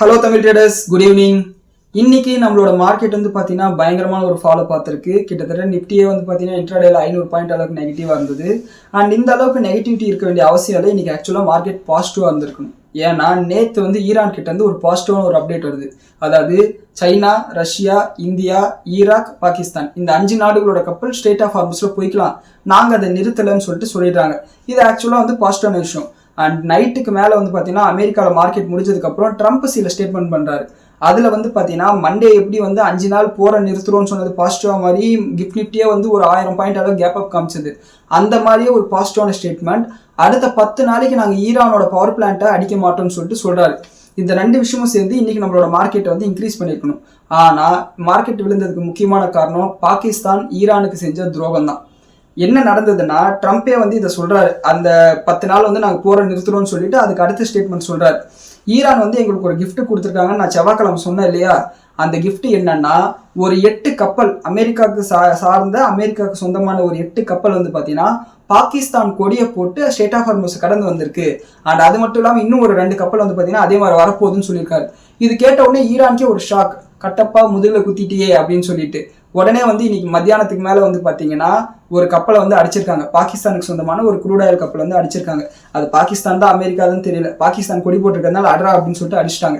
Hello Tamil traders, good evening. இன்னைக்கு நம்மளோட market வந்து பார்த்தீங்கன்னா பயங்கரமான ஒரு ஃபாலோ பார்த்துருக்கு. கிட்டத்தட்ட நிஃப்டியே வந்து பார்த்தீங்கன்னா இன்ட்ராடேல 500 பாயிண்ட் அளவுக்கு நெகட்டிவாக இருந்தது. அண்ட் இந்த அளவுக்கு நெகட்டிவிட்டி இருக்க வேண்டிய அவசியம் இல்லை. இன்னைக்கு ஆக்சுவலாக மார்க்கெட் பாசிட்டிவாக இருந்திருக்கணும். ஏன்னா நேற்று வந்து ஈரான் கிட்ட இருந்து ஒரு பாசிட்டிவான ஒரு அப்டேட் வருது. அதாவது China, Russia, India, Iraq, Pakistan இந்த 5 நாடுகளோட கப்பல் ஸ்ட்ரெயிட் ஆஃப் ஹார்மஸ்ல போய்க்கலாம், நாங்கள் அதை நிறுத்தலைன்னு சொல்லிடுறாங்க. இது ஆக்சுவலாக வந்து பாசிட்டிவான விஷயம். அண்ட் நைட்டுக்கு மேலே வந்து பார்த்தீங்கன்னா அமெரிக்காவில் மார்க்கெட் முடிஞ்சதுக்கப்புறம் ட்ரம்ப் சில ஸ்டேட்மெண்ட் பண்ணுறாரு. அதில் வந்து பார்த்தீங்கன்னா மண்டே எப்படி வந்து 5 நாள் போரை நிறுத்துறோம்னு சொன்னது பாசிட்டிவாக மாதிரி கிஃப்ட் நிஃப்டியே வந்து ஒரு 1000 பாயிண்ட் அளவு கேப் அப் காமிச்சது. அந்த மாதிரியே ஒரு பாசிட்டிவான ஸ்டேட்மெண்ட். அடுத்த 10 நாளைக்கு நாங்கள் ஈரானோட பவர் பிளான்ட்டை அடிக்க மாட்டோம்னு சொல்கிறாரு. இந்த 2 விஷயமும் சேர்ந்து இன்னைக்கு நம்மளோட மார்க்கெட்டை வந்து இன்க்ரீஸ் பண்ணியிருக்கணும். ஆனால் மார்க்கெட் விழுந்ததுக்கு முக்கியமான காரணம் பாகிஸ்தான் ஈரானுக்கு செஞ்ச துரோகம் தான். என்ன நடந்ததுன்னா ட்ரம்ப்பே வந்து இதை சொல்றாரு, அந்த 10 நாள் வந்து நாங்கள் போரை நிறுத்துறோம்னு சொல்லிட்டு அதுக்கு அடுத்த ஸ்டேட்மெண்ட் சொல்றாரு. ஈரான் வந்து எங்களுக்கு ஒரு கிஃப்ட் கொடுத்துருக்காங்கன்னு நான் செவ்வாய்க்கிழமை சொன்னேன் இல்லையா? அந்த கிஃப்ட் என்னன்னா ஒரு 8 கப்பல் அமெரிக்காவுக்கு சார்ந்த அமெரிக்காவுக்கு சொந்தமான ஒரு 8 கப்பல் வந்து பார்த்தீங்கன்னா பாகிஸ்தான் கொடியை போட்டு ஸ்டேட் ஆஃப் ஹார்மஸ் கடந்து வந்திருக்கு. அண்ட் அது மட்டும் இல்லாமல் இன்னும் ஒரு 2 கப்பல் வந்து பார்த்தீங்கன்னா அதே மாதிரி வரப்போகுதுன்னு சொல்லியிருக்காரு. இது கேட்ட உடனே ஈரானுக்கே ஒரு ஷாக், கட்டப்பா முதுகில் குத்திட்டியே அப்படின்னு சொல்லிட்டு உடனே வந்து இன்னைக்கு மத்தியானத்துக்கு மேலே வந்து பார்த்தீங்கன்னா ஒரு கப்பலை வந்து அடிச்சிருக்காங்க. பாகிஸ்தானுக்கு சொந்தமான ஒரு க்ரூட் ஆயில் கப்பல் வந்து அடிச்சிருக்காங்க. அது பாகிஸ்தான் தான் அமெரிக்காதான் தெரியல, பாகிஸ்தான் கொடி போட்டிருக்கிறதுனால அட்ரா அப்படின்னு சொல்லிட்டு அடிச்சிட்டாங்க.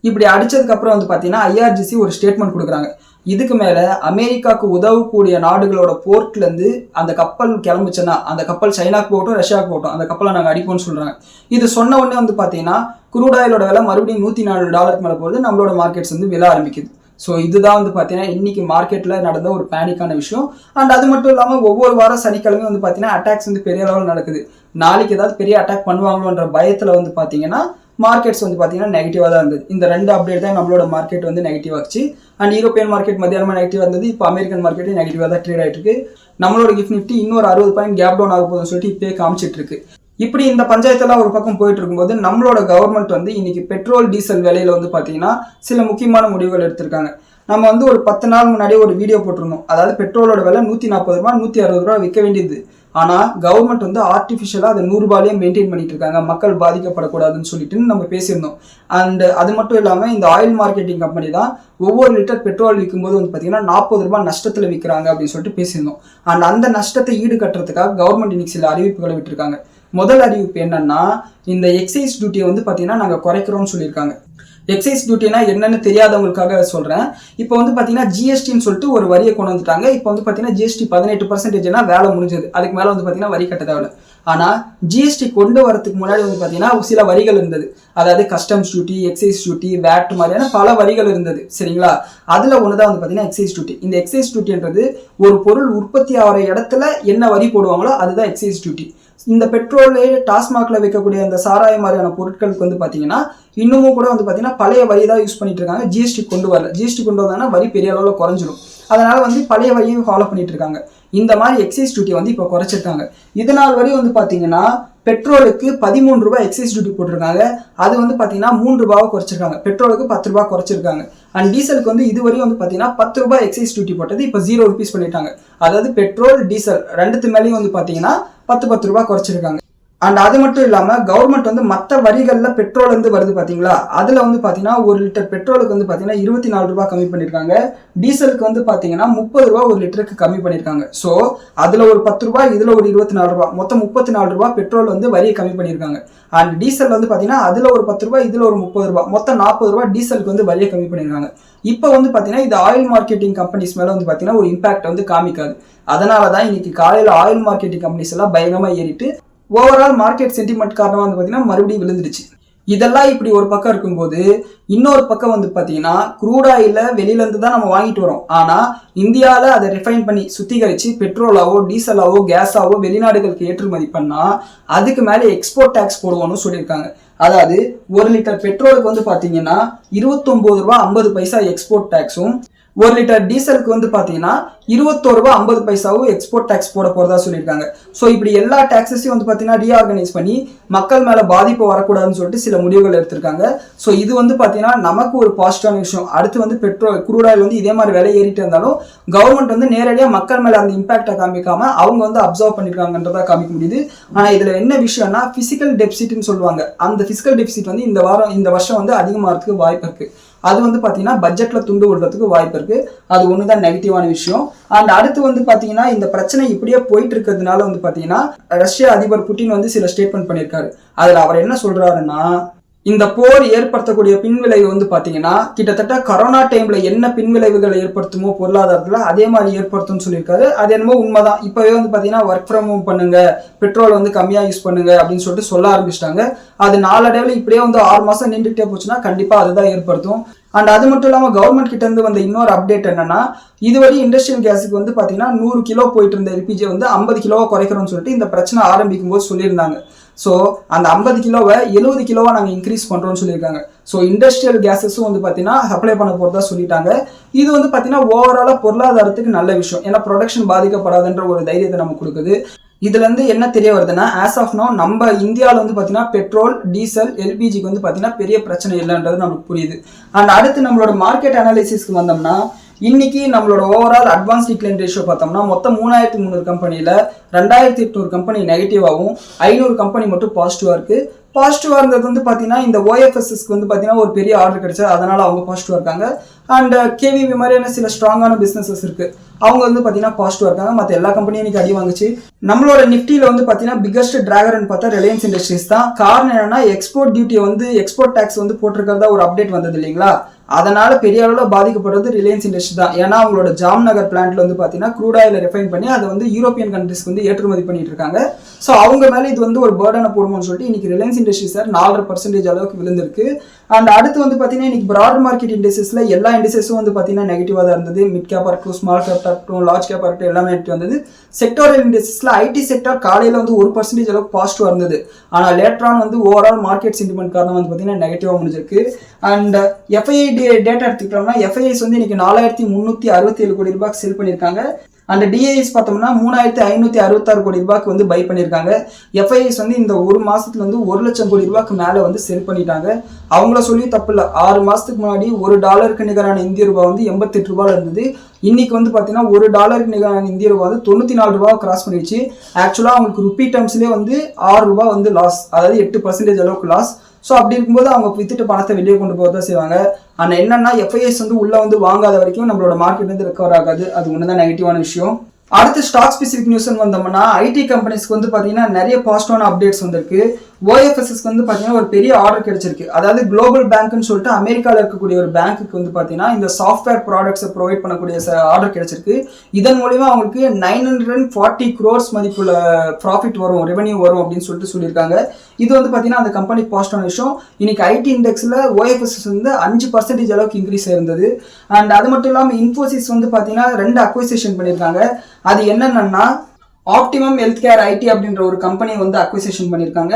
இப்படி அடிச்சதுக்கு அப்புறம் வந்து பார்த்தீங்கன்னா ஐஆர்ஜிசி ஒரு ஸ்டேட்மெண்ட் கொடுக்குறாங்க. இதுக்கு மேலே அமெரிக்காவுக்கு உதவக்கூடிய நாடுகளோட போர்ட்லேருந்து அந்த கப்பல் கிளம்புச்சுன்னா அந்த கப்பல் சைனாக்கு போகட்டும், ரஷ்யாவுக்கு போகட்டும், அந்த கப்பலை நாங்கள் அடிப்போம்னு சொல்கிறாங்க. இது சொன்ன உடனே வந்து பார்த்தீங்கன்னா க்ரூட் ஆயிலோட விலை மறுபடியும் $104 மேலே போகுது. நம்மளோட மார்க்கெட்ஸ் வந்து விழ ஆரம்பிக்குது. ஸோ இதுதான் வந்து பார்த்தீங்கன்னா இன்னைக்கு மார்க்கெட்டில் நடந்த ஒரு பேனிக்கான விஷயம். அண்ட் அது மட்டும் இல்லாமல் ஒவ்வொரு வாரம் சனிக்கிழமையும் வந்து பார்த்தீங்கன்னா அட்டாக்ஸ் வந்து பெரிய அளவில் நடக்குது. நாளைக்கு ஏதாவது பெரிய அட்டாக் பண்ணுவாங்களோன்ற பயத்தில் வந்து பார்த்தீங்கன்னா மார்க்கெட்ஸ் வந்து பார்த்தீங்கன்னா நெகட்டிவாக தான் இருந்தது. இந்த 2 அப்டேட் தான் நம்மளோட மார்க்கெட் வந்து நெகட்டிவ் ஆச்சு. அண்ட் யூரோப்பியன் மார்க்கெட் மத்தியானமாக நெகட்டிவாக இருந்தது. இப்போ அமெரிக்கன் மார்க்கெட்டும் நெகட்டிவாக தான் ட்ரேட் ஆகிட்டு இருக்கு. நம்மளோட கிஃப்ட் நிஃப்டி இன்னொரு 60 பாயிண்ட் கேப் டவுன் ஆக போகுதுன்னு சொல்லிட்டு இப்போயே காமிச்சிட்டு இருக்கு. இப்படி இந்த பஞ்சாயத்தெல்லாம் ஒரு பக்கம் போயிட்டு இருக்கும்போது நம்மளோட கவர்மெண்ட் வந்து இன்னைக்கு பெட்ரோல் டீசல் விலையில வந்து பார்த்தீங்கன்னா சில முக்கியமான முடிவுகள் எடுத்திருக்காங்க. நம்ம வந்து ஒரு 10 நாள் முன்னாடியே ஒரு வீடியோ போட்டிருந்தோம். அதாவது பெட்ரோலோட விலை $140, $160 விற்க வேண்டியது. ஆனால் கவர்மெண்ட் வந்து ஆர்டிஃபிஷியலாக அதை $100 மெயின்டைன் பண்ணிட்டு இருக்காங்க, மக்கள் பாதிக்கப்படக்கூடாதுன்னு சொல்லிட்டு நம்ம பேசியிருந்தோம். அண்ட் அது மட்டும் இல்லாமல் இந்த ஆயில் மார்க்கெட்டிங் கம்பெனி தான் ஒவ்வொரு லிட்டர் பெட்ரோல் விற்கும்போது வந்து பார்த்தீங்கன்னா $40 நஷ்டத்தில் விற்கிறாங்க அப்படின்னு சொல்லிட்டு பேசியிருந்தோம். அண்ட் அந்த நஷ்டத்தை ஈடு கட்டுறதுக்காக கவர்மெண்ட் இன்னைக்கு சில அறிவிப்புகளை விட்டுருக்காங்க. முதல் அறிவிப்பு என்னன்னா இந்த எக்ஸைஸ் டியூட்டியை வந்து பார்த்தீங்கன்னா நாங்கள் குறைக்கிறோம்னு சொல்லியிருக்காங்க. எக்ஸைஸ் டியூட்டினா என்னன்னு தெரியாதவங்களுக்காக சொல்கிறேன். இப்போ வந்து பார்த்தீங்கன்னா ஜிஎஸ்டின்னு சொல்லிட்டு ஒரு வரியை கொண்டு வந்துட்டாங்க. இப்போ வந்து பார்த்தீங்கன்னா ஜிஎஸ்டி 18% வேலை முடிஞ்சது. அதுக்கு மேலே வந்து பார்த்தீங்கன்னா வரி கட்ட தேவை. ஆனால் ஜிஎஸ்டி கொண்டு வரதுக்கு முன்னாடி வந்து பார்த்தீங்கன்னா சில வரிகள் இருந்தது. அதாவது customs duty, excise duty, VAT மாதிரியான பல வரிகள் இருந்தது. சரிங்களா? அதில் ஒன்று தான் வந்து பார்த்தீங்கன்னா எக்ஸைஸ் டியூட்டி. இந்த எக்ஸைஸ் டியூட்டின்றது ஒரு பொருள் உற்பத்தி ஆகிற இடத்துல என்ன வரி போடுவாங்களோ அதுதான் எக்ஸைஸ் டியூட்டி. இந்த பெட்ரோல் டாஸ்மாக்ல வைக்கக்கூடிய அந்த சாராய மாதிரியான பொருட்களுக்கு வந்து பார்த்தீங்கன்னா இன்னமும் கூட வந்து பார்த்தீங்கன்னா பழைய வரி தான் யூஸ் பண்ணிட்டு இருக்காங்க. ஜிஎஸ்டி கொண்டு வரல. ஜிஎஸ்டி கொண்டு வந்தாங்கன்னா வரி பெரிய அளவில் குறைஞ்சிடும். அதனால வந்து பழைய வரியை ஃபாலோ பண்ணிட்டு இருக்காங்க. இந்த மாதிரி எக்ஸைஸ் டியூட்டி வந்து இப்போ குறைச்சிருக்காங்க. இதனால் வரை வந்து பார்த்தீங்கன்னா பெட்ரோலுக்கு $13 எக்ஸைஸ் டியூட்டி போட்டிருக்காங்க. அது வந்து பார்த்தீங்கன்னா $3 குறைச்சிருக்காங்க. பெட்ரோலுக்கு $10 குறைச்சிருக்காங்க. அண்ட் டீசலுக்கு வந்து இதுவரையும் வந்து பார்த்தீங்கன்னா $10 எக்ஸைஸ் டியூட்டி போட்டது இப்போ $0 பண்ணிட்டாங்க. அதாவது பெட்ரோல் டீசல் 2 மேலேயும் வந்து பார்த்தீங்கன்னா $10 குறைச்சிருக்காங்க. அண்ட் அது மட்டும் இல்லாமல் கவர்மெண்ட் வந்து மற்ற வரிகளில் பெட்ரோல் வந்து வருது பார்த்தீங்களா, அதில் வந்து பார்த்தீங்கன்னா ஒரு லிட்டர் பெட்ரோலுக்கு வந்து பார்த்தீங்கன்னா $24 கம்மி பண்ணியிருக்காங்க. டீசலுக்கு வந்து பார்த்தீங்கன்னா $30 ஒரு லிட்டருக்கு கம்மி பண்ணியிருக்காங்க. ஸோ அதில் ஒரு $10, இதில் ஒரு $24, மொத்தம் $34 பெட்ரோல் வந்து வரியை கம்மி பண்ணியிருக்காங்க. அண்ட் டீசல் வந்து பார்த்தீங்கன்னா அதில் ஒரு $10, இதில் ஒரு $30, மொத்தம் $40 டீசலுக்கு வந்து வரியை கம்மி பண்ணியிருக்காங்க. இப்போ வந்து பார்த்தீங்கன்னா இது ஆயில் மார்க்கெட்டிங் கம்பெனிஸ் மேலே வந்து பார்த்தீங்கன்னா ஒரு இம்பாக்ட் வந்து காமிக்காது. அதனால தான் இன்னைக்கு காலையில் ஆயில் மார்க்கெட்டிங் கம்பெனிஸ் எல்லாம் பயங்கரமாக ஏறிட்டு ஓவரால் மார்க்கெட் சென்டிமெண்ட் காரணமாக வந்து பார்த்தீங்கன்னா மறுபடியும் விழுந்துடுச்சு. இதெல்லாம் இப்படி ஒரு பக்கம் இருக்கும்போது இன்னொரு பக்கம் வந்து பார்த்தீங்கன்னா க்ரூட் ஆயில வெளியிலேருந்து தான் நம்ம வாங்கிட்டு வரோம். ஆனால் இந்தியாவில் அதை ரிஃபைன் பண்ணி சுத்திகரித்து பெட்ரோலாவோ டீசலாவோ கேஸாவோ வெளிநாடுகளுக்கு ஏற்றுமதி பண்ணால் அதுக்கு மேலே எக்ஸ்போர்ட் டேக்ஸ் போடுவோம்னு சொல்லியிருக்காங்க. அதாவது ஒரு லிட்டர் பெட்ரோலுக்கு வந்து பார்த்தீங்கன்னா $29.50 எக்ஸ்போர்ட் டேக்ஸும் 1 லிட்டர் டீசலுக்கு வந்து பாத்தீங்கன்னா 21 ரூபாய் 50 பைசாவும் எக்ஸ்போர்ட் டாக்ஸ் போட போறதா சொல்லியிருக்காங்க. ஸோ இப்படி எல்லா டாக்ஸஸையும் வந்து பாத்தீங்கன்னா ரீஆர்கனைஸ் பண்ணி மக்கள் மேல பாதிப்பு வரக்கூடாதுன்னு சொல்லிட்டு சில முடிவுகள் எடுத்திருக்காங்க. ஸோ இது வந்து பாத்தீங்கன்னா நமக்கு ஒரு பாசிட்டிவான விஷயம். அடுத்து வந்து பெட்ரோல் குரூட் ஆயில் வந்து இதே மாதிரி விலை ஏறிட்டு இருந்தாலும் கவர்மெண்ட் வந்து நேரடியாக மக்கள் மேல அந்த இம்பாக்டை காமிக்காம அவங்க வந்து அப்சர்வ் பண்ணிருக்காங்கன்றதா காமிக்க முடியுது. ஆனா இதுல என்ன விஷயம்னா பிசிக்கல் டெபிசிட்னு சொல்லுவாங்க. அந்த பிசிக்கல் டெபிசிட் வந்து இந்த வருஷம் வந்து அதிகமாகிறதுக்கு வாய்ப்பு இருக்கு. அது வந்து பாத்தீங்கன்னா பட்ஜெட்ல துண்டு விடுறதுக்கு வாய்ப்பு இருக்கு. அது ஒண்ணுதான் நெகட்டிவான விஷயம். அண்ட் அடுத்து வந்து பாத்தீங்கன்னா இந்த பிரச்சனை இப்படியே போயிட்டு இருக்கிறதுனால வந்து பாத்தீங்கன்னா ரஷ்ய அதிபர் புட்டின் வந்து சில ஸ்டேட்மெண்ட் பண்ணியிருக்காரு. அதுல அவர் என்ன சொல்றாருன்னா, இந்த போர் ஏற்படுத்தக்கூடிய பின்விளைவு வந்து பாத்தீங்கன்னா கிட்டத்தட்ட கொரோனா டைம்ல என்ன பின்விளைவுகளை ஏற்படுத்துமோ பொருளாதாரத்துல அதே மாதிரி ஏற்படுத்தும்னு சொல்லியிருக்காரு. அது என்னமோ உண்மைதான். இப்பவே வந்து பாத்தீங்கன்னா ஒர்க் ஃப்ரம் ஹோம் பண்ணுங்க, பெட்ரோல் வந்து கம்மியா யூஸ் பண்ணுங்க அப்படின்னு சொல்லிட்டு சொல்ல ஆரம்பிச்சிட்டாங்க. அது நாளடைவில் இப்படியே வந்து 6 மாசம் நின்றுட்டே போச்சுன்னா கண்டிப்பா அதுதான் ஏற்படுத்தும். அண்ட் அது மட்டும் இல்லாம கவர்மெண்ட் கிட்ட இருந்து வந்த இன்னொரு அப்டேட் என்னன்னா, இதுவரை இண்டஸ்ட்ரியல் கேஸுக்கு வந்து பாத்தீங்கன்னா 100 கிலோ போயிட்டு இருந்த எல்பிஜி வந்து 50 கிலோவா குறைக்கிறோம்னு சொல்லிட்டு இந்த பிரச்சனை ஆரம்பிக்கும் போது சொல்லியிருந்தாங்க. ஸோ அந்த 50 கிலோவை 70 கிலோவா நாங்கள் இன்க்ரீஸ் பண்றோம்னு சொல்லியிருக்காங்க. ஸோ இண்டஸ்ட்ரியல் கேஸஸும் வந்து பார்த்தீங்கன்னா அப்ளை பண்ண போறதா சொல்லிட்டாங்க. இது வந்து பார்த்தீங்கன்னா ஓவராலா பொருளாதாரத்துக்கு நல்ல விஷயம். ஏன்னா ப்ரொடக்ஷன் பாதிக்கப்படாதுன்ற ஒரு தைரியத்தை நமக்கு கொடுக்குது. இதுல இருந்து என்ன தெரிய வருதுன்னா, ஆஸ் ஆஃப் நோ நம்ம இந்தியாவில் வந்து பாத்தீங்கன்னா பெட்ரோல், டீசல், எல்பிஜிக்கு வந்து பாத்தீங்கன்னா பெரிய பிரச்சனை இல்லைன்றது நமக்கு புரியுது. அண்ட் அடுத்து நம்மளோட மார்க்கெட் அனாலிசிஸ்க்கு வந்தோம்னா, இன்னைக்கு நம்மளோட ஓவரால் அட்வான்ஸ் டிக்ளைன் ரேஷியோ பார்த்தோம்னா மொத்தம் 3300 கம்பெனியில 2800 கம்பெனி நெகட்டிவாகவும் 500 கம்பெனி மட்டும் பாசிட்டிவா இருக்கு. பாசிட்டிவா இருந்தது வந்து பாத்தீங்கன்னா இந்த ஓஎஃப்எஸ்எஸ்க்கு வந்து பாத்தீங்கன்னா ஒரு பெரிய ஆர்டர் கிடைச்சது, அதனால அவங்க பாசிட்டிவா இருக்காங்க. அண்ட் கேவிபி மாதிரியான சில ஸ்ட்ராங்கான பிசினஸஸ் இருக்கு, அவங்க வந்து பாத்தீங்கன்னா பாசிட்டிவா இருக்காங்க. மற்ற எல்லா கம்பெனியும் இன்னைக்கு அடி வாங்குச்சு. நம்மளோட நிப்டியில வந்து பாத்தீங்கன்னா பிகஸ்ட் டிராகர்னு பார்த்தா ரிலையன்ஸ் இண்டஸ்ட்ரீஸ் தான். காரணம் என்னன்னா எக்ஸ்போர்ட் டியூட்டி வந்து எக்ஸ்போர்ட் டாக்ஸ் வந்து போட்டிருக்கிறதா ஒரு அப்டேட் வந்தது இல்லைங்களா, அதனால பெரிய அளவில் பாதிக்கப்படுறது ரிலையன்ஸ் இண்டஸ்ட்ரி தான். ஏன்னா அவங்களோட ஜாம்நகர் பிளான்ட்ல வந்து பாத்தீங்கன்னா க்ரூட் ஆயில ரெஃபைன் பண்ணி அதை வந்து யூரோப்பியன் கண்ட்ரிஸ்க்கு வந்து ஏற்றுமதி பண்ணிட்டு இருக்காங்க. ஸோ அவங்க மேல இது வந்து ஒரு பேர்டனை போடுமோன்னு சொல்லிட்டு இன்னைக்கு ரிலையன்ஸ் இண்டஸ்ட்ரீஸ் 4% அளவுக்கு விழுந்திருக்கு. அண்ட் அடுத்து வந்து பாத்தீங்கன்னா இன்னைக்கு பிராட் மார்க்கெட் இண்டஸ்ட்ரீஸ்ல எல்லா இண்டஸ்ட்ரீஸும் வந்து பாத்தீங்கன்னா நெகட்டிவா தான் இருந்தது. மிட் கேப்பா இருக்கட்டும், ஸ்மால் கேப்பா இருக்கட்டும், லார்ஜ் கேப்பா இருக்கட்டும், எல்லாமே நெகட்டிவ் வந்தது. செக்டோரியல் இண்டஸ்ட்ரீஸ்ல ஐடி செக்டர் காலையில வந்து 1% அளவுக்கு பாசிட்டிவா இருந்தது. ஆனா லேட்டரான் வந்து ஓவரால் மார்க்கெட் சென்டிமெண்ட் காரணம் வந்து பாத்தீங்கன்னா நெகட்டிவா முடிஞ்சிருக்கு. அண்ட் எஃப்ஐஐ டேட்டா எடுத்துக்கிட்டோம்னா எஃப்ஐஐஸ் வந்து இன்னைக்கு 4367 கோடி ரூபாய்க்கு செல் பண்ணியிருக்காங்க. அந்த டிஐஎஸ் பார்த்தோம்னா 3566 கோடி ரூபாய்க்கு வந்து பை பண்ணியிருக்காங்க. எஃப்ஐஎஸ் வந்து இந்த ஒரு மாசத்துல வந்து 1 லட்சம் கோடி ரூபாய்க்கு மேல வந்து செல் பண்ணிட்டாங்க. அவங்கள சொல்லி தப்பு இல்லை. 6 மாசத்துக்கு முன்னாடி $1 நிகரான இந்திய ரூபாய் வந்து 88 ரூபாய் இருந்தது. இன்னைக்கு வந்து பாத்தீங்கன்னா $1 நிகரான இந்திய ரூபாய் வந்து 94 ரூபாய் கிராஸ் பண்ணிடுச்சு. ஆக்சுவலா அவங்களுக்கு ருப்பி டர்ம்ஸ்லேயே வந்து 6 ரூபாய் வந்து லாஸ், அதாவது 8% அளவுக்கு லாஸ். ஸோ அப்படி இருக்கும்போது அவங்க வித்துட்டு பணத்தை வெளியே கொண்டு போகிறதா செய்வாங்க. ஆனால் என்னன்னா எஃப்ஐஎஸ் வந்து உள்ள வந்து வாங்காத வரைக்கும் நம்மளோட மார்க்கெட் வந்து ரெக்கவர் ஆகாது. அது ஒன்று தான் நெகட்டிவான விஷயம். அடுத்து ஸ்டாக் ஸ்பெசிபிக் நியூஸ் வந்தோம்னா ஐடி கம்பெனிஸ்க்கு வந்து பாத்தீங்கன்னா நிறைய பாசிட்டிவான அப்டேட்ஸ் வந்திருக்கு. ஓஎஃப்எஸ்எஸ்க்கு வந்து பாத்தீங்கன்னா ஒரு பெரிய ஆர்டர் கிடைச்சிருக்கு. அதாவது குளோபல் பேங்க்னு சொல்லிட்டு அமெரிக்காவில் இருக்கக்கூடிய ஒரு பேங்க்குக்கு வந்து பாத்தீங்கன்னா இந்த சாஃப்ட்வேர் ப்ராடக்ட்ஸை ப்ரொவைட் பண்ணக்கூடிய ஆர்டர் கிடைச்சிருக்கு. இதன் மூலியமா அவங்களுக்கு 940 crores மதிப்புள்ள ப்ராஃபிட் வரும், ரெவன்யூ வரும் அப்படின்னு சொல்லிட்டு சொல்லியிருக்காங்க. இது வந்து பாத்தீங்கன்னா அந்த கம்பெனி பாசிட்டிவான விஷயம். இன்னைக்கு ஐடி இண்டெக்ஸ்ல ஓஎஃப்எஸ்எஸ் வந்து 5% அளவுக்கு இன்க்ரீஸ் ஆயிருந்தது. அண்ட் அது மட்டும் இல்லாமல் இன்ஃபோசிஸ் வந்து பாத்தீங்கன்னா 2 அக்விசிஷன் பண்ணியிருக்காங்க. அது என்னன்னா ஆப்டிமம் ஹெல்த் கேர் ஐடி அப்படின்ற ஒரு கம்பெனி வந்து அக்விசிஷன் பண்ணியிருக்காங்க.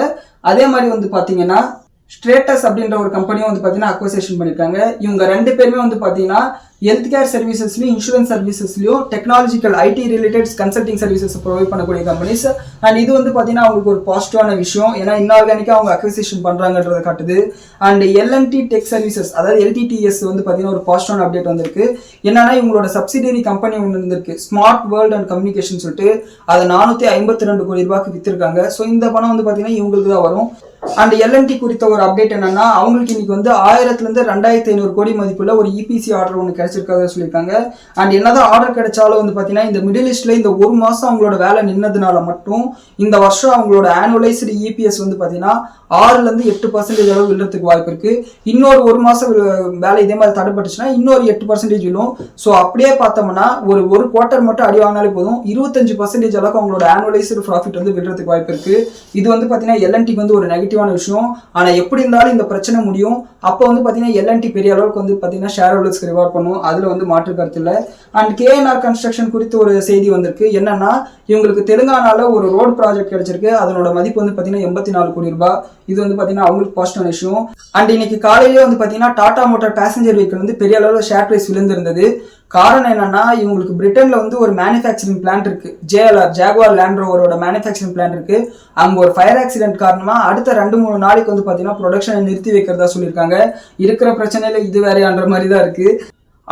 அதே மாதிரி வந்து பாத்தீங்கன்னா ஸ்ட்ரேட்டஸ் அப்படின்ற ஒரு கம்பெனியும் வந்து பாத்தீங்கன்னா அக்விசிஷன் பண்ணியிருக்காங்க. இவங்க 2 பேருமே வந்து பாத்தீங்கன்னா ஹெல்த் கேர் சர்வீசஸ்லயும் இன்சூரன்ஸ் சர்வீசஸ்லயும் technological IT related consulting services provide பண்ணக்கூடிய கம்பெனிஸ். அண்ட் இது வந்து பாத்தீங்கன்னா அவங்களுக்கு ஒரு பாசிட்டிவான விஷயம். ஏன்னா இன்ஆர்கானிக்கா அவங்க அக்விசிஷன் பண்றாங்கன்றதை காட்டுது. அண்ட் எல்என்டி டெக் சர்வீசஸ் அதாவது எல்டிடிஎஸ் வந்து பாத்தீங்கன்னா ஒரு பாசிட்டிவான அப்டேட் வந்திருக்கு. என்னன்னா இவங்களோட சப்சிடரி கம்பெனி ஒன்று இருந்திருக்கு, ஸ்மார்ட் வேர்ல்ட் அண்ட் கம்யூனிகேஷன் சொல்லிட்டு, அதை 452 கோடி ரூபாய்க்கு வித்திருக்காங்க. ஸோ இந்த பணம் வந்து பாத்தீங்கன்னா இவங்களுக்கு தான் வரும். அண்ட் எல்என்டி குறித்த ஒரு அப்டேட் என்னன்னா அவங்களுக்கு இன்னைக்கு வந்து 1000 இருந்து 2500 கோடி மதிப்புள்ள ஒரு இபிசி ஆர்டர் ஒன்று கிடைச்சிருக்காத சொல்லியிருக்காங்க. அண்ட் என்னதான் ஆர்டர் கிடைச்சாலும் வந்து பாத்தீங்கன்னா இந்த மிடில் ஈஸ்ட்ல இந்த ஒரு மாசம் அவங்களோட வேலை நின்னதுனால மட்டும் இந்த வருஷம் அவங்களோட ஆனுவலைஸ்டு இபிஎஸ் வந்து பாத்தீங்கன்னா 6 இருந்து 8% அளவு விழுறதுக்கு வாய்ப்பு இருக்கு. இன்னொரு ஒரு மாசம் வேலை இதே மாதிரி தடைப்பட்டுச்சுன்னா இன்னொரு 8% விழும். ஸோ அப்படியே பார்த்தோம்னா ஒரு குவார்டர் மட்டும் அடி வாங்கினாலே போதும் 25% அளவுக்கு அவங்களோட ஆனுவலைஸ்டு ப்ராஃபிட் வந்து விழுறதுக்கு வாய்ப்பு இருக்கு. இது வந்து பாத்தீங்கன்னா எல்என்டிக்கு வந்து ஒரு நெகட்டிவான விஷயம். ஆனா எப்படி இருந்தாலும் இந்த பிரச்சனை முடியும். அப்போ வந்து பாத்தீங்கன்னா எல்என்டி பெரிய அளவுக்கு வந்து பாத்தீங்கன்னா ஷேர் ஹோல்டர்ஸ்க்கு ரிவார்ட் பண்ணும், அதுல வந்து மாற்று கருத்து இல்லை. அண்ட் கேஎன்ஆர் கன்ஸ்ட்ரக்ஷன் குறித்து ஒரு செய்தி வந்திருக்கு. என்னன்னா இவங்களுக்கு தெலுங்கானால ஒரு ரோடு ப்ராஜெக்ட் கிடைச்சிருக்கு. அதனோட மதிப்பு வந்து பாத்தீங்கன்னா 84 கோடி ரூபாய். இது வந்து பாத்தீங்கன்னா அவங்களுக்கு பாசிட்டிவான விஷயம். அண்ட் இன்னைக்கு காலையிலேயே வந்து பாத்தீங்கன்னா டாடா மோட்டார் பேசஞ்சர் வெஹிக்கிள் வந்து பெரிய அளவில் ஷேர் பிரைஸ் விழுந்திருந்தது. காரணம் என்னன்னா இவங்களுக்கு பிரிட்டன்ல வந்து ஒரு மேனுஃபேக்சரிங் பிளான்ட் இருக்கு, ஜாகுவார் லேண்ட் ரோவரோட மேனுஃபேக்சரிங் பிளான்ட் இருக்கு. அங்க ஒரு ஃபயர் ஆக்சிடென்ட் காரணமா அடுத்த 2-3 நாளைக்கு வந்து பாத்தீங்கன்னா ப்ரொடக்ஷனை நிறுத்தி வைக்கிறதா சொல்லியிருக்காங்க. இருக்கிற பிரச்சனையில இது வேறையான்ற மாதிரி தான் இருக்கு.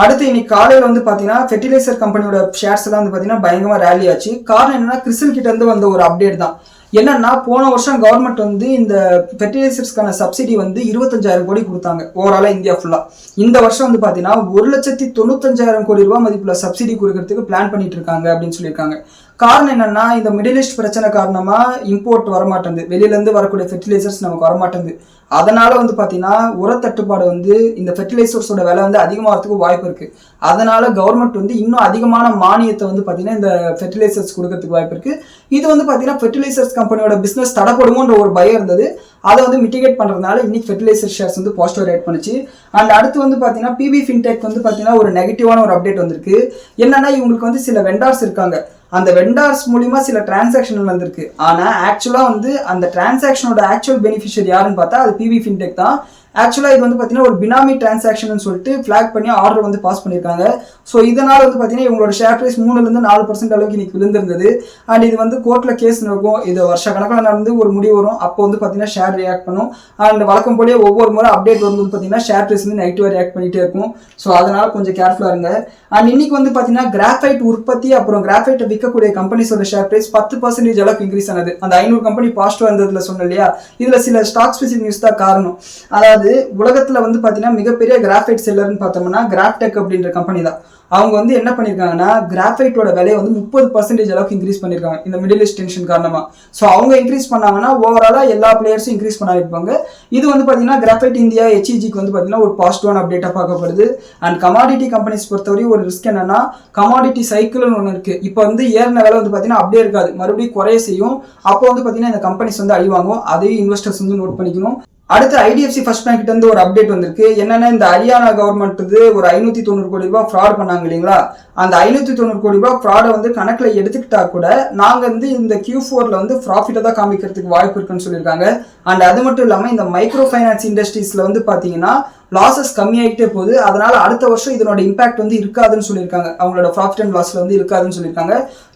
அடுத்து இன்னைக்கு காலையில வந்து பாத்தீங்கன்னா ஃபெர்டிலைசர் கம்பெனியோட ஷேர்ஸ் எல்லாம் வந்து பாத்தீங்கன்னா பயங்கரமா ரேலி ஆச்சு. காரணம் என்னன்னா கிறிஸ்டல் கிட்ட இருந்து வந்த ஒரு அப்டேட் தான். என்னன்னா போன வருஷம் கவர்மெண்ட் வந்து இந்த ஃபெர்டிலைசர்ஸ்க்கான சப்சிடி வந்து 25,000 கோடி கொடுத்தாங்க ஓவராலா இந்தியா ஃபுல்லா. இந்த வருஷம் வந்து பாத்தீங்கன்னா 1,95,000 கோடி ரூபாய் மதிப்புல சப்சிடி கொடுக்கறதுக்கு பிளான் பண்ணிட்டு இருக்காங்க அப்படின்னு சொல்லியிருக்காங்க. காரணம் என்னன்னா இந்த மிடில் ஈஸ்ட் பிரச்சனை காரணமா இம்போர்ட் வரமாட்டேங்குது, வெளியில இருந்து வரக்கூடிய ஃபெர்டிலைசர்ஸ் நமக்கு வரமாட்டேங்குது. அதனால வந்து பாத்தீங்கன்னா உரத்தட்டுப்பாடு வந்து இந்த ஃபெர்டிலைசர்ஸோட விலை வந்து அதிகமாகிறதுக்கு வாய்ப்பு இருக்கு. அதனால கவர்மெண்ட் வந்து இன்னும் அதிகமான மானியத்தை வந்து பாத்தீங்கன்னா இந்த ஃபெர்டிலைசர்ஸ் கொடுக்கறதுக்கு வாய்ப்பு இருக்கு. இது வந்து பாத்தீங்கன்னா ஃபெர்டிலைசர்ஸ் கம்பெனியோட பிசினஸ் தடப்படுமோன்ற ஒரு பயம் இருந்தது. அதை வந்து மிட்டிகேட் பண்றதுனால இன்னைக்கு ஃபெர்டிலைசர் ஷேர்ஸ் வந்து பாசிட்டிவ் ரேட் பண்ணுச்சு. அண்ட் அடுத்து வந்து பாத்தீங்கன்னா பிபி ஃபின்டெக் வந்து பாத்தீங்கன்னா ஒரு நெகட்டிவான ஒரு அப்டேட் வந்திருக்கு. என்னன்னா இவங்களுக்கு வந்து சில வெண்டார்ஸ் இருக்காங்க, அந்த வெண்டார்ஸ் மூலியமா சில டிரான்சாக்ஷன் வந்திருக்கு. ஆனா ஆக்சுவலா வந்து அந்த டிரான்சாக்ஷனோட ஆக்சுவல் பெனிஃபிஷியரி யாருன்னு பார்த்தா அது பிவி ஃபின்டெக் தான். ஆக்சுவலா இது வந்து பாத்தீங்கன்னா ஒரு பினாமி டிரான்சாக்ஷன் சொல்லிட்டு பிளாக் பண்ணி ஆர்டர் வந்து பாஸ் பண்ணிருக்காங்க. ஸோ இதனால வந்து பாத்தீங்கன்னா இவங்களோட ஷேர் பிரைஸ் 3-4% அளவுக்கு இன்னைக்கு விழுந்திருந்தது. அண்ட் இது வந்து கோர்ட்ல கேஸ் நடக்கும், இது வருஷ கணக்கில் நடந்து ஒரு முடிவு வரும். அப்போ வந்து பாத்தீங்கன்னா ஷேர் ரியாக்ட் பண்ணும். அண்ட் வழக்கம் போலயே ஒவ்வொரு முறை அப்டேட் வரும்போது பாத்தீங்கன்னா ஷேர் பிரைஸ் வந்து நெகட்டிவா ரியாக்ட் பண்ணிட்டே இருக்கும். ஸோ அதனால கொஞ்சம் கேர்ஃபுல்லா இருங்க. அண்ட் இன்னைக்கு வந்து பாத்தீங்கன்னா கிராஃபைட் உற்பத்தி அப்புறம் கிராஃபைட்டை விற்கக்கூடிய கம்பெனிஸோட ஷேர் பிரைஸ் 10% அளவுக்கு இன்க்ரீஸ் ஆனது. அந்த 500 கம்பெனி பாசிட்டிவ் வந்ததுல சொன்ன இல்லையா, இதுல சில ஸ்டாக் ஸ்பெசிபிக் நியூஸ் தான் காரணம். அதாவது உலகத்துல வந்து பாத்தீங்கன்னா மிகப்பெரிய கிராஃபைட் செல்லர்னு பார்த்தோம்னா கிராஃப்டெக் அப்படின்ற கம்பெனி தான். அவங்க வந்து என்ன பண்ணிருக்காங்கன்னா கிராஃபைட்டோட விலையை வந்து 30% அளவுக்கு இன்க்ரீஸ் பண்ணிருக்காங்க இந்த மிடில் ஈஸ்ட் டென்ஷன் காரணமா. ஸோ அவங்க இன்க்ரீஸ் பண்ணாங்கன்னா ஓவராலா எல்லா பிளேயர்ஸும் இன்க்ரீஸ் பண்ணிருப்பாங்க. இது வந்து பாத்தீங்கன்னா கிராஃபைட் இந்தியா HEGக்கு வந்து பாத்தீங்கன்னா ஒரு பாசிட்டிவான அப்டேட்டா பார்க்கப்படுது. அண்ட் கமாடிட்டி கம்பெனிஸ் பொறுத்தவரை ஒரு ரிஸ்க் என்னன்னா கமாடிட்டி சைக்கிள்னு ஒன்று இருக்கு. இப்போ வந்து ஏறின விலை வந்து பாத்தீங்கன்னா அப்படியே இருக்காது, மறுபடியும் குறைய செய்யும். அப்போ வந்து பாத்தீங்கன்னா இந்த கம்பெனிஸ் வந்து அழிவாங்கும். அதையும் இன்வெஸ்டர்ஸ் வந்து நோட் பண்ணிக்கணும். அடுத்து IDFC ஃபர்ஸ்ட் பேங்க் கிட்ட இருந்து ஒரு அப்டேட் வந்திருக்கு. என்னன்னா இந்த ஹரியானா கவர்மெண்ட் வந்து ஒரு 590 கோடி ரூபாய் ஃப்ராட் பண்ணாங்க இல்லைங்களா, அந்த 590 கோடி ரூபாய் ஃப்ராடை வந்து கணக்குல எடுத்துக்கிட்டா கூட நாங்க வந்து இந்த Q4ல வந்து ப்ராஃபிட்டை தான் காமிக்கிறதுக்கு வாய்ப்பு இருக்குன்னு சொல்லியிருக்காங்க. அண்ட் அது மட்டும் இல்லாம இந்த மைக்ரோ ஃபைனான்ஸ் இண்டஸ்ட்ரீஸ்ல வந்து பாத்தீங்கன்னா லாசஸ் கம்மியாகிட்டே போகுது. அதனால அடுத்த வருஷம் இதனோட இம்பாக்ட் வந்து இருக்காதுன்னு சொல்லியிருக்காங்க, அவங்களோட ப்ராஃபிட் அண்ட் லாஸ்ல வந்து இருக்காதுன்னு சொல்லியிருக்காங்க.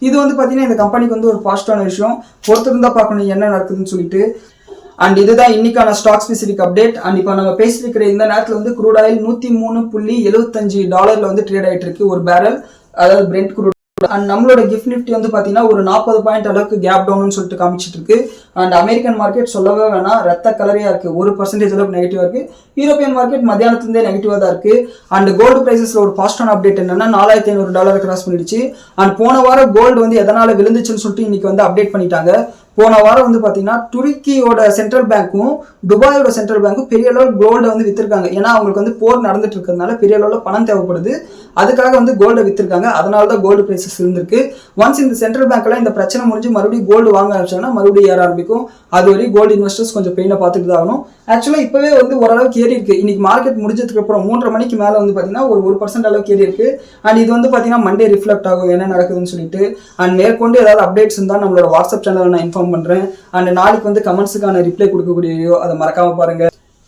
இது வந்து பாத்தீங்கன்னா இந்த கம்பெனிக்கு வந்து ஒரு பாசிட்டிவான விஷயம். பொறுத்திருந்தா பார்க்கணும் என்ன நடக்குதுன்னு சொல்லிட்டு. அண்ட் இதுதான் இன்னைக்கான ஸ்டாக் ஸ்பெசிபிக் அப்டேட். அண்ட் இப்போ நம்ம பேசியிருக்கிற இந்த நேரத்தில் வந்து க்ரூட் ஆயில் $103.75 வந்து ட்ரேட் ஆயிட்டு இருக்கு ஒரு பேரல், அதாவது பிரெண்ட் க்ரூட். அண்ட் நம்மளோட கிஃப்ட் நிஃப்டி வந்து பாத்தீங்கன்னா ஒரு 40 பாயிண்ட் அளவுக்கு கேப் டவுன் சொல்லிட்டு காமிச்சிட்டு இருக்கு. அண்ட் அமெரிக்கன் மார்க்கெட் சொல்லவே வேணாம், ரத்த கலரையா இருக்கு, 1% அளவுக்கு நெகட்டிவா இருக்கு. யூரோப்பியன் மார்க்கெட் மத்தியானத்துலேருந்தே நெகட்டிவா தான் இருக்கு. அண்ட் கோல்டு பிரைசஸ்ல ஒரு பாசிட்டிவான அப்டேட் என்னன்னா $4,500 கிராஸ் பண்ணிடுச்சு. அண்ட் போன வாரம் கோல்டு வந்து எதனால விழுந்துச்சுன்னு சொல்லிட்டு இன்னைக்கு வந்து அப்டேட் பண்ணிட்டாங்க. போன வாரம் வந்து பாத்தீங்கன்னா துருக்கியோட சென்ட்ரல் பேங்க்கும் துபாயோட சென்ட்ரல் பேங்க்கும் பெரிய அளவில் கோல்டை வந்து வித்திருக்காங்க. ஏன்னா அவங்களுக்கு வந்து போர் நடந்துட்டு இருக்கிறதுனால பெரிய அளவில் பணம் தேவைப்படுது, அதுக்காக வந்து கோல்டை வித்திருக்காங்க. அதனால தான் கோல்டு பிரைசஸ் இருந்திருக்கு. ஒன்ஸ் இந்த சென்ட்ரல் பேங்க்ல இந்த பிரச்சனை முடிஞ்சு மறுபடியும் கோல்டு வாங்க ஆரம்பிச்சாங்கன்னா மறுபடியும் ஏற ஆரம்பிக்கும். அது வரைக்கும் கோல்டு இன்வெஸ்டர்ஸ் கொஞ்சம் பெயினை பார்த்துட்டு தான் ஆகணும். ஆக்சுவலா இப்பவே வந்து ஓரளவுக்கு ஏறி இருக்கு. இன்னைக்கு மார்க்கெட் முடிஞ்சதுக்கு அப்புறம் 3:30 மணிக்கு மேல வந்து பாத்தீங்கன்னா ஒரு 1% அளவுக்கு ஏறி இருக்கு. அண்ட் இது வந்து பாத்தீங்கன்னா மண்டே ரிஃப்ளெக்ட் ஆகும் என்ன நடக்குதுன்னு சொல்லிட்டு. அண்ட் மேற்கொண்டு ஏதாவது அப்டேட்ஸ் இருந்தால் நம்மளோட வாட்ஸ்அப் சேனலில் நான் இன்ஃபார்ம் பண்றேன். அண்ட் நாளைக்கு வந்து கமெண்ட்ஸுக்கான ரிப்ளை கொடுக்கக்கூடிய வீடியோ, அதை மறக்காம பாருங்க.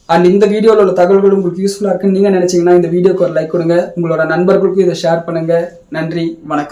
அண்ட் இந்த வீடியோவில் உள்ள தகவல்கள் உங்களுக்கு யூஸ்ஃபுல்லாக இருக்குன்னு நீங்கள் நினைச்சீங்கன்னா இந்த வீடியோக்கு ஒரு லைக் கொடுங்க, உங்களோட நண்பர்களுக்கும் இதை ஷேர் பண்ணுங்க. நன்றி, வணக்கம்.